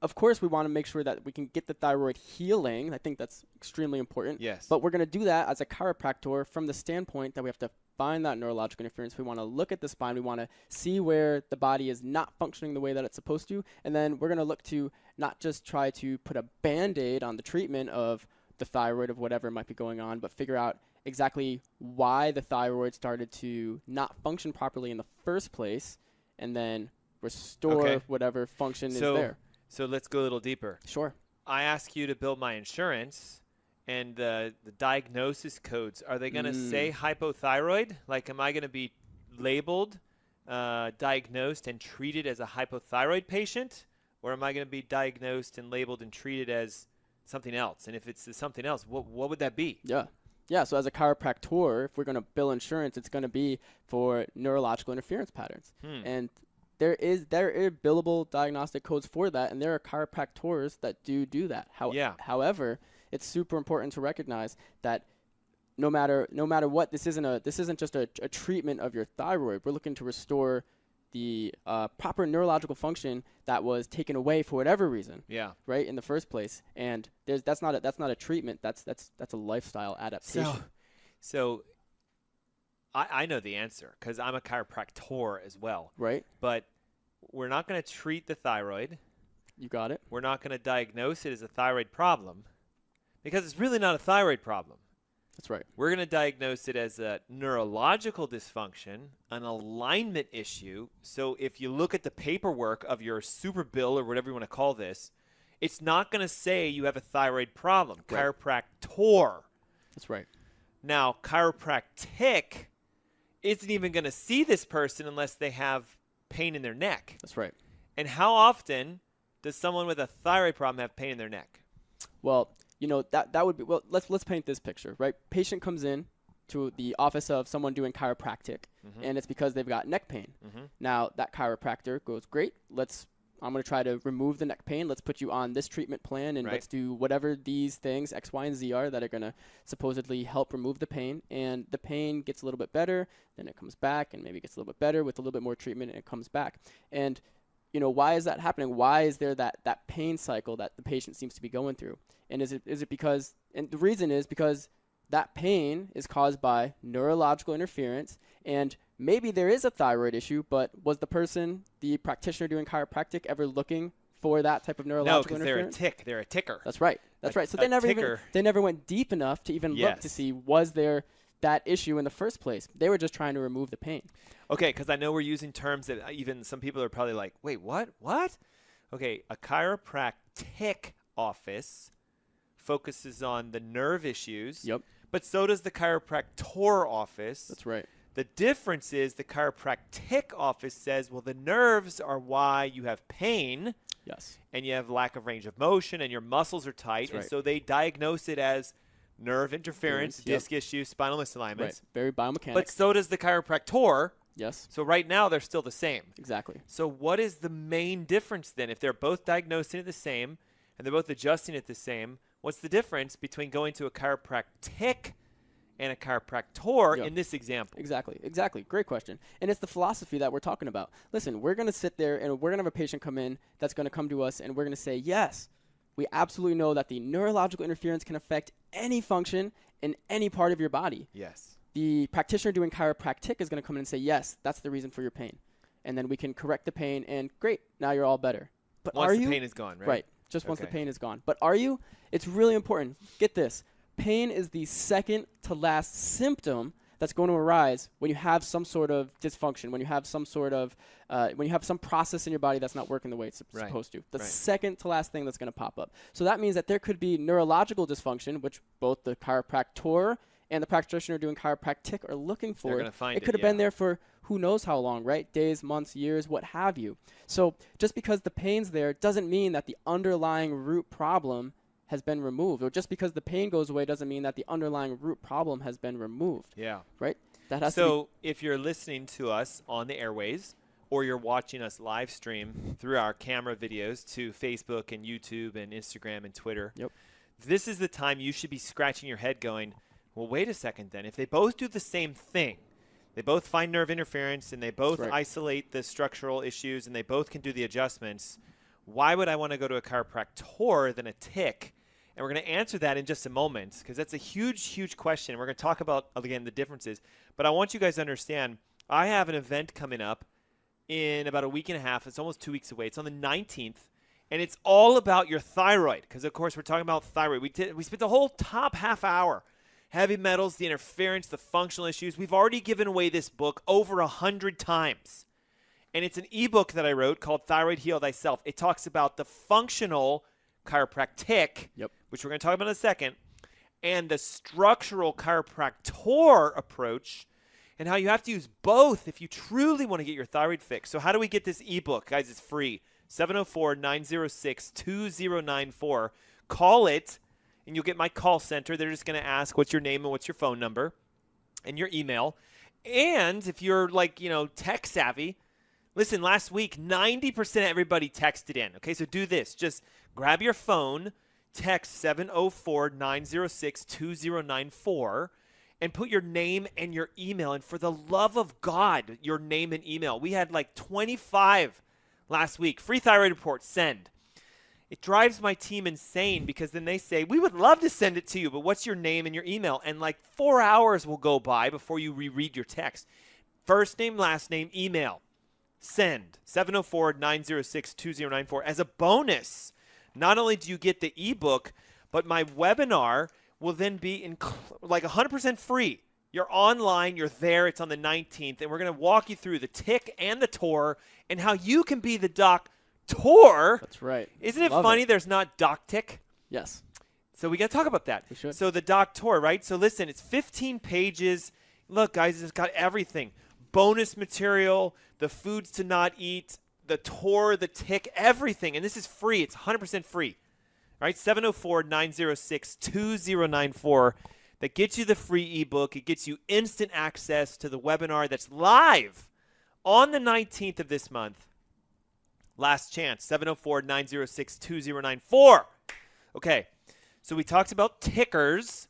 of course we want to make sure that we can get the thyroid healing. I think that's extremely important. Yes. But we're going to do that as a chiropractor from the standpoint that we have to find that neurological interference. We want to look at the spine. We want to see where the body is not functioning the way that it's supposed to. And then we're going to look to not just try to put a Band-Aid on the treatment of the thyroid of whatever might be going on, but figure out exactly why the thyroid started to not function properly in the first place, and then restore whatever function is there. So let's go a little deeper. Sure. I ask you to build my insurance, and the diagnosis codes, are they going to say hypothyroid? Like, am I going to be labeled, diagnosed, and treated as a hypothyroid patient? Or am I going to be diagnosed and labeled and treated as something else? And if it's something else, what would that be? Yeah, so as a chiropractor, if we're going to bill insurance, it's going to be for neurological interference patterns. And there are billable diagnostic codes for that, and there are chiropractors that do that. However, it's super important to recognize that no matter what, this isn't just a treatment of your thyroid. We're looking to restore the proper neurological function that was taken away for whatever reason. Right, in the first place. And that's not a treatment. That's a lifestyle adaptation. So I know the answer because I'm a chiropractor as well. Right. But we're not going to treat the thyroid. You got it. We're not going to diagnose it as a thyroid problem because it's really not a thyroid problem. That's right. We're going to diagnose it as a neurological dysfunction, an alignment issue. So if you look at the paperwork of your super bill or whatever you want to call this, it's not going to say you have a thyroid problem. Right. Chiropractor. That's right. Now, chiropractic isn't even going to see this person unless they have pain in their neck. That's right. And how often does someone with a thyroid problem have pain in their neck? Well, that would be, let's paint this picture, right? Patient comes in to the office of someone doing chiropractic, and it's because they've got neck pain. Now, that chiropractor goes, great, I'm going to try to remove the neck pain. Let's put you on this treatment plan, and let's do whatever these things, X, Y, and Z are, that are going to supposedly help remove the pain. And the pain gets a little bit better, then it comes back, and maybe gets a little bit better with a little bit more treatment, and it comes back. And, why is that happening? Why is there that pain cycle that the patient seems to be going through? And is it because, and the reason is because that pain is caused by neurological interference, and maybe there is a thyroid issue, but was the practitioner doing chiropractic, ever looking for that type of neurological interference? No, because they're a ticker. That's right. So they never went deep enough to even look to see, was there that issue in the first place? They were just trying to remove the pain. Okay, because I know we're using terms that even some people are probably like, wait, what? Okay, a chiropractic office focuses on the nerve issues. Yep. But so does the chiropractor office. That's right. The difference is the chiropractic office says, well, the nerves are why you have pain. Yes. And you have lack of range of motion and your muscles are tight. That's right. And so they diagnose it as nerve interference, Yep. disc issues, spinal misalignments. Right. Very biomechanics. But so does the chiropractor. Yes. So right now they're still the same. Exactly. So what is the main difference then? If they're both diagnosing it the same and they're both adjusting it the same, what's the difference between going to a chiropractic and a chiropractor Yep. in this example? Exactly. Great question. And it's the philosophy that we're talking about. Listen, we're going to sit there and we're going to have a patient come in that's going to come to us and we're going to say, yes, we absolutely know that the neurological interference can affect any function in any part of your body. Yes. The practitioner doing chiropractic is going to come in and say, yes, that's the reason for your pain. And then we can correct the pain and great, now you're all better. But Once are the you? pain is gone, right? Right. Just once the Okay. pain is gone. But are you? It's really important. Get this. Pain is the second to last symptom that's going to arise when you have some sort of dysfunction, when you have some sort of, when you have some process in your body that's not working the way it's Right. supposed to. The Right. second to last thing that's going to pop up. So that means that there could be neurological dysfunction, which both the chiropractor and the practitioner doing chiropractic are looking for. They're gonna find it it, could have been yeah. there for who knows how long, right? Days, months, years, what have you. So just because the pain's there doesn't mean that the underlying root problem has been removed. Or just because the pain goes away doesn't mean that the underlying root problem has been removed, Yeah. right? That has to So if you're listening to us on the airways or you're watching us live stream through our camera videos to Facebook and YouTube and Instagram and Twitter, Yep. this is the time you should be scratching your head going, well, wait a second then. If they both do the same thing, they both find nerve interference and they both Right. isolate the structural issues and they both can do the adjustments, why would I want to go to a chiropractor than a tick? And we're going to answer that in just a moment because that's a huge, huge question. We're going to talk about, again, the differences. But I want you guys to understand, I have an event coming up in about a week and a half. It's almost 2 weeks away. It's on the 19th. And it's all about your thyroid because, of course, we're talking about thyroid. We spent the whole top half hour, heavy metals, the interference, the functional issues. We've already given away this book over 100 times. And it's an ebook that I wrote called Thyroid Heal Thyself. It talks about the functional chiropractic, Yep. which we're going to talk about in a second, and the structural chiropractor approach, and how you have to use both if you truly want to get your thyroid fixed. So how do we get this ebook? Guys, it's free. 704-906-2094. Call it, and you'll get my call center. They're just going to ask what's your name and what's your phone number and your email. And if you're tech savvy, listen, last week, 90% of everybody texted in. Okay, so do this. Just grab your phone, text 704-906-2094, and put your name and your email. And for the love of God, your name and email. We had 25 last week. Free thyroid report, send. It drives my team insane because then they say, we would love to send it to you, but what's your name and your email? And 4 hours will go by before you reread your text. First name, last name, email. Send 704-906-2094. As a bonus, not only do you get the ebook, but my webinar will then be 100% free. You're online, you're there, it's on the 19th, and we're going to walk you through the tick and the tor and how you can be the doctor. That's right. Isn't it Love funny there's not doc tick? Yes. So we got to talk about that. We should. So the doctor, right? So listen, it's 15 pages. Look, guys, it's got everything. Bonus material, the foods to not eat, the tor, the tick, everything. And this is free. It's 100% free. All right, 704-906-2094. That gets you the free ebook. It gets you instant access to the webinar that's live on the 19th of this month. Last chance, 704-906-2094. Okay, so we talked about tickers,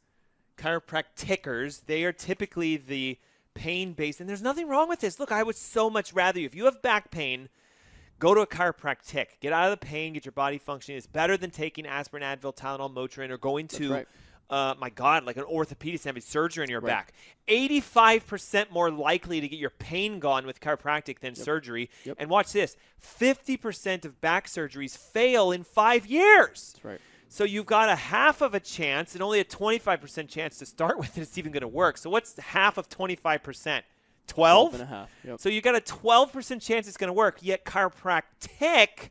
chiropractickers. They are typically the pain-based, and there's nothing wrong with this. Look, I would so much rather you. If you have back pain, go to a chiropractic. Get out of the pain, get your body functioning. It's better than taking aspirin, Advil, Tylenol, Motrin, or going to, my God, like an orthopedist and having surgery on your back. 85% more likely to get your pain gone with chiropractic than surgery. Yep. And watch this, 50% of back surgeries fail in 5 years. That's right. So you've got a half of a chance and only a 25% chance to start with that it's even going to work. So what's half of 25%? 12? 12.5. Yep. So you got a 12% chance it's going to work, yet chiropractic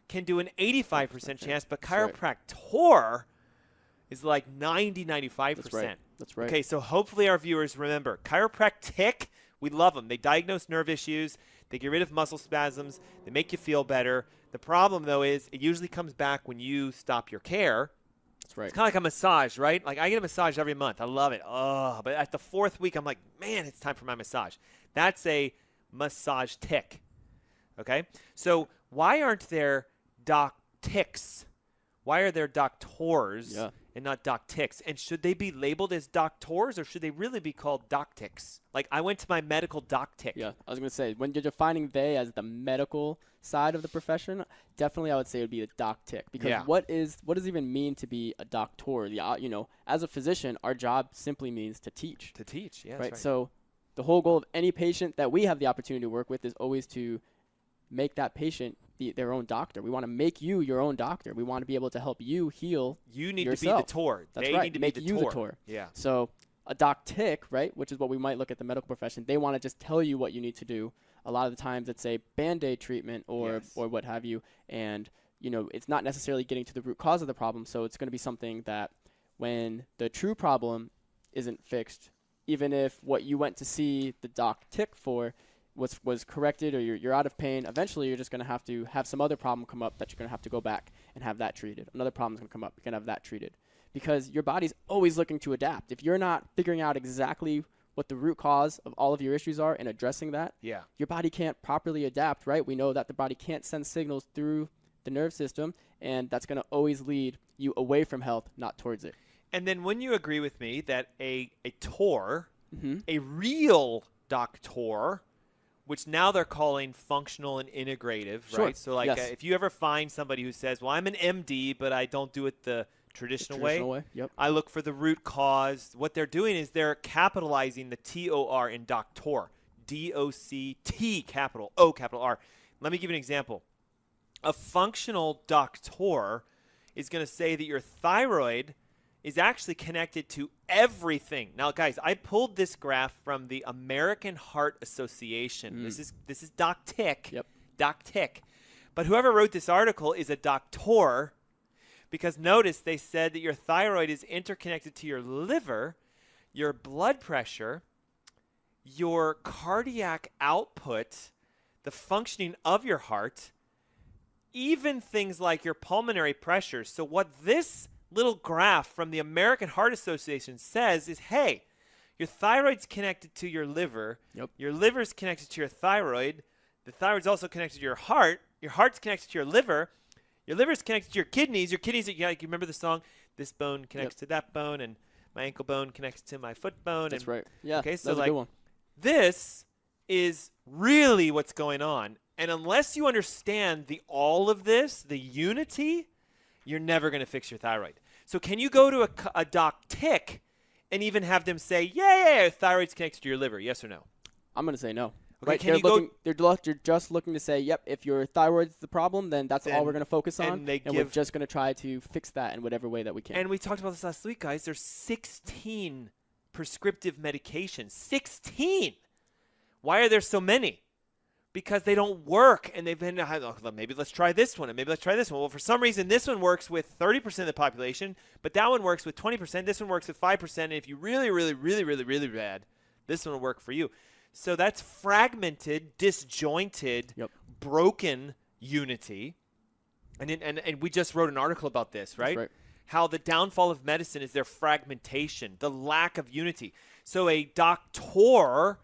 can do an 85% chance, but That's right. chiropractor, is like 90-95%. That's right. Okay, so hopefully our viewers remember, chiropractic, we love them. They diagnose nerve issues. They get rid of muscle spasms. They make you feel better. The problem, though, is it usually comes back when you stop your care. That's right. It's kind of like a massage, right? Like I get a massage every month. I love it. Oh, but at the 4th week, I'm like, man, it's time for my massage. That's a massage tick. Okay? So why aren't there doc-ticks? Why are there doctors and not doc-ticks? And should they be labeled as doctors or should they really be called doc-ticks? Like I went to my medical doc-tick. Yeah, I was going to say, when you're defining they as the medical side of the profession, definitely I would say it would be a doc-tick. Because what does it even mean to be a doctor? You know, as a physician, our job simply means to teach. To teach, yeah. Right? So the whole goal of any patient that we have the opportunity to work with is always to make that patient their own doctor. We want to make you your own doctor. We want to be able to help you heal You need yourself. to be the tour. That's they right. need to make be the you tour. the tour. Yeah. So a doc-tick, right, which is what we might look at the medical profession, they want to just tell you what you need to do. A lot of the times it's a Band-Aid treatment or what have you, and you know it's not necessarily getting to the root cause of the problem. So it's going to be something that when the true problem isn't fixed, even if what you went to see the doc-tick for was corrected or you're out of pain, eventually you're just going to have some other problem come up that you're going to have to go back and have that treated. Another problem's going to come up. You're going to have that treated. Because your body's always looking to adapt. If you're not figuring out exactly what the root cause of all of your issues are and addressing that, your body can't properly adapt, right? We know that the body can't send signals through the nerve system, and that's going to always lead you away from health, not towards it. And then wouldn't you agree with me that a tour, a real doctor, which now they're calling functional and integrative, right? So like if you ever find somebody who says, well, I'm an MD, but I don't do it the traditional way. Yep. I look for the root cause. What they're doing is they're capitalizing the T-O-R in doctor. D-O-C-T capital O capital R. Let me give you an example. A functional doctor is going to say that your thyroid is actually connected to everything. Now, guys, I pulled this graph from the American Heart Association. This is doc-tick. Yep. Doc-tick. But whoever wrote this article is a doctor. Because notice they said that your thyroid is interconnected to your liver, your blood pressure, your cardiac output, the functioning of your heart, even things like your pulmonary pressure. So what this little graph from the American Heart Association says is, hey, your thyroid's connected to your liver. Your liver's connected to your thyroid. The thyroid's also connected to your heart. Your heart's connected to your liver. Your liver's connected to your kidneys. Your kidneys, you remember the song? This bone connects to that bone, and my ankle bone connects to my foot bone. That's right. Yeah, okay, so that's a good one. This is really what's going on. And unless you understand all of this, the unity, you're never going to fix your thyroid. So can you go to a doc-tick and even have them say, yeah, thyroid's connected to your liver, yes or no? I'm going to say no. Okay, right? They're just looking to say, yep, if your thyroid's the problem, then that's all we're going to focus on, and we're just going to try to fix that in whatever way that we can. And we talked about this last week, guys. There's 16 prescriptive medications. 16! Why are there so many? Because they don't work, and they've been, maybe let's try this one, and maybe let's try this one. Well, for some reason, this one works with 30% of the population, but that one works with 20%. This one works with 5%, and if you really, really, really, really, really bad, this one will work for you. So that's fragmented, disjointed, broken unity. And we just wrote an article about this, right? That's right. How the downfall of medicine is their fragmentation, the lack of unity. So a doctor,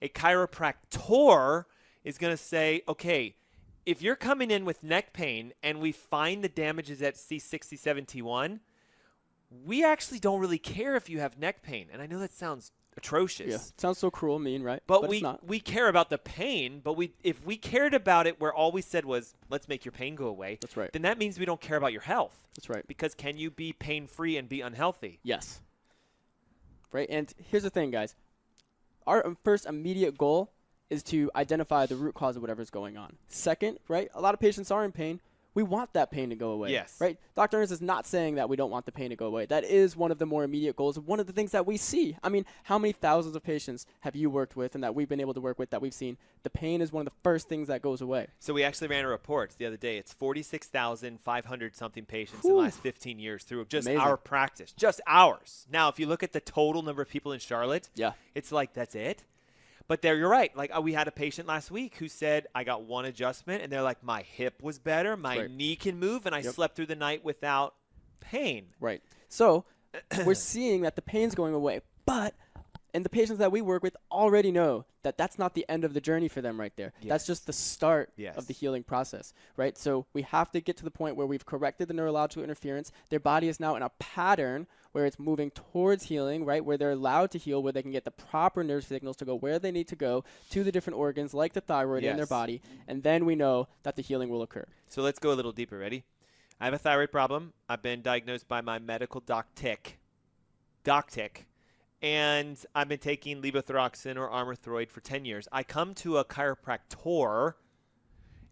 a chiropractor is going to say, okay, if you're coming in with neck pain and we find the damages at C67T1, we actually don't really care if you have neck pain. And I know that sounds atrocious. Yeah, it sounds so cruel, mean, right? But it's not. we care about the pain, but if we cared about it where all we said was, let's make your pain go away, that's right. Then that means we don't care about your health. That's right. Because can you be pain-free and be unhealthy? Yes. Right, and here's the thing, guys. Our first immediate goal is to identify the root cause of whatever's going on. Second, right, a lot of patients are in pain. we want that pain to go away. Yes. Right? Dr. Ernst is not saying that we don't want the pain to go away. That is one of the more immediate goals, one of the things that we see. I mean, how many thousands of patients have you worked with and that we've been able to work with that we've seen? The pain is one of the first things that goes away. So we actually ran a report the other day. It's 46,500 something patients in the last 15 years through just Amazing. our practice, just ours. Now, if you look at the total number of people in Charlotte, Yeah. it's like, that's it. But there, you're right. Like, we had a patient last week who said, I got one adjustment, and they're like, my hip was better, my knee can move, and I slept through the night without pain. Right. So we're seeing that the pain's going away, but and the patients that we work with already know that that's not the end of the journey for them right there. Yes. That's just the start Yes. of the healing process, right? So we have to get to the point where we've corrected the neurological interference. Their body is now in a pattern where it's moving towards healing, right, where they're allowed to heal, where they can get the proper nerve signals to go where they need to go to the different organs like the thyroid in their Yes. body, and then we know that the healing will occur. So let's go a little deeper. Ready? I have a thyroid problem. I've been diagnosed by my medical doc-tick, and I've been taking levothyroxine or Armour-Throid for 10 years. I come to a chiropractor,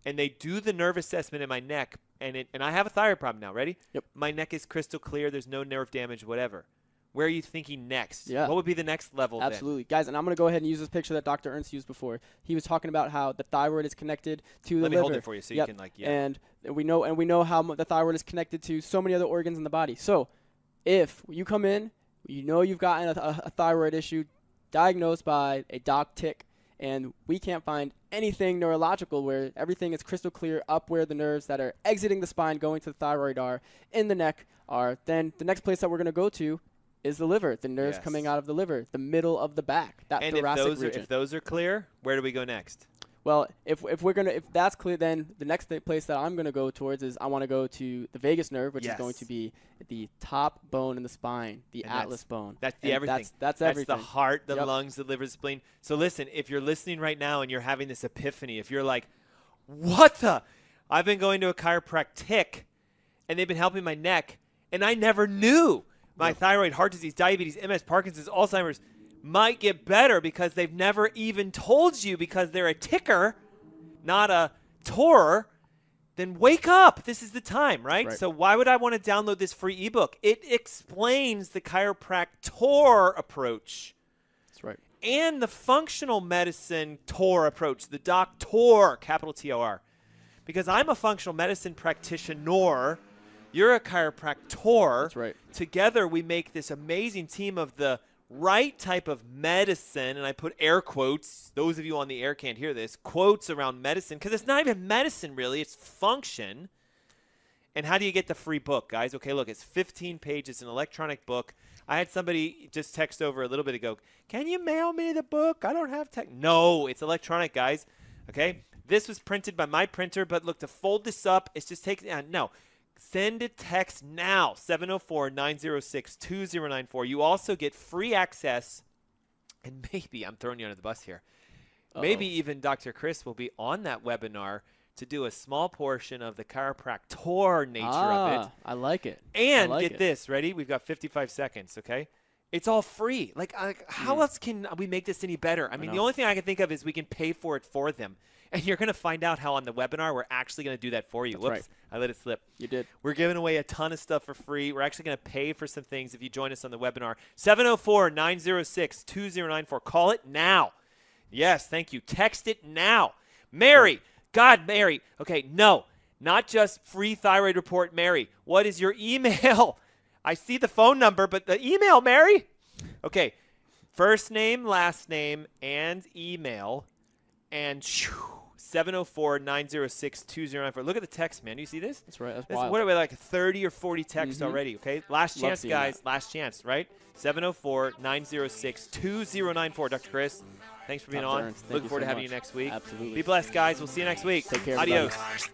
and they do the nerve assessment in my neck, and I have a thyroid problem now. Ready? Yep. My neck is crystal clear. There's no nerve damage, whatever. Where are you thinking next? Yeah. What would be the next level then? Absolutely. Guys, and I'm going to go ahead and use this picture that Dr. Ernst used before. He was talking about how the thyroid is connected to the Let liver. me hold it for you so you can, like, yeah. And we know how the thyroid is connected to so many other organs in the body. So if you come in, you know you've gotten a thyroid issue diagnosed by a doc-tick, and we can't find anything neurological where everything is crystal clear up where the nerves that are exiting the spine going to the thyroid are, in the neck are, then the next place that we're going to go to is the liver, the nerves Yes. coming out of the liver, the middle of the back, that And thoracic region. if those are clear, where do we go next? Well, if that's clear, then the next place that I'm going to go towards is I want to go to the vagus nerve, which is going to be the top bone in the spine, the And atlas bone. That's the And everything. That's everything. That's the heart, the Yep. lungs, the liver, the spleen. So listen, if you're listening right now and you're having this epiphany, if you're like, what the? I've been going to a chiropractic, and they've been helping my neck, and I never knew my thyroid, heart disease, diabetes, MS, Parkinson's, Alzheimer's might get better because they've never even told you because they're a ticker, not a torer. Then wake up. This is the time, right? So why would I want to download this free ebook? It explains the chiropractor approach. That's right. And the functional medicine TOR approach, the doctor, capital T-O-R. Because I'm a functional medicine practitioner, you're a chiropractor. That's right. Together we make this amazing team of the right type of medicine, and I put air quotes. Those of you on the air can't hear this. Quotes around medicine, because it's not even medicine really. It's function. And how do you get the free book, guys? Okay, look, it's 15 pages, an electronic book. I had somebody just text over a little bit ago, can you mail me the book? I don't have tech. No, it's electronic, guys. Okay? This was printed by my printer, but look, to fold this up, it's just taking, no. Send a text now, 704-906-2094. You also get free access, and maybe, I'm throwing you under the bus here, maybe even Dr. Chris will be on that webinar to do a small portion of the chiropractor nature of it. I like it. And I like get it. this, ready? We've got 55 seconds, okay? It's all free. Like how else can we make this any better? I mean, the only thing I can think of is we can pay for it for them. And you're going to find out how on the webinar we're actually going to do that for you. That's Whoops, right. I let it slip. You did. We're giving away a ton of stuff for free. We're actually going to pay for some things if you join us on the webinar. 704-906-2094. Call it now. Yes, thank you. Text it now. Mary. God, Mary. Okay, no, not just free thyroid report, Mary. What is your email? I see the phone number, but the email, Mary? Okay, first name, last name, and email, and 704-906-2094. Look at the text, man. You see this? That's right. That's This, wild. what are we, like 30 or 40 texts already, okay? Last Love chance, seeing guys. that. Last chance, right? 704-906-2094. Dr. Chris, thanks for being Dr. on. Ernst, thank Looking you forward so to having you much. next week. Absolutely. Be blessed, guys. We'll see you next week. Take care, Adios. everybody.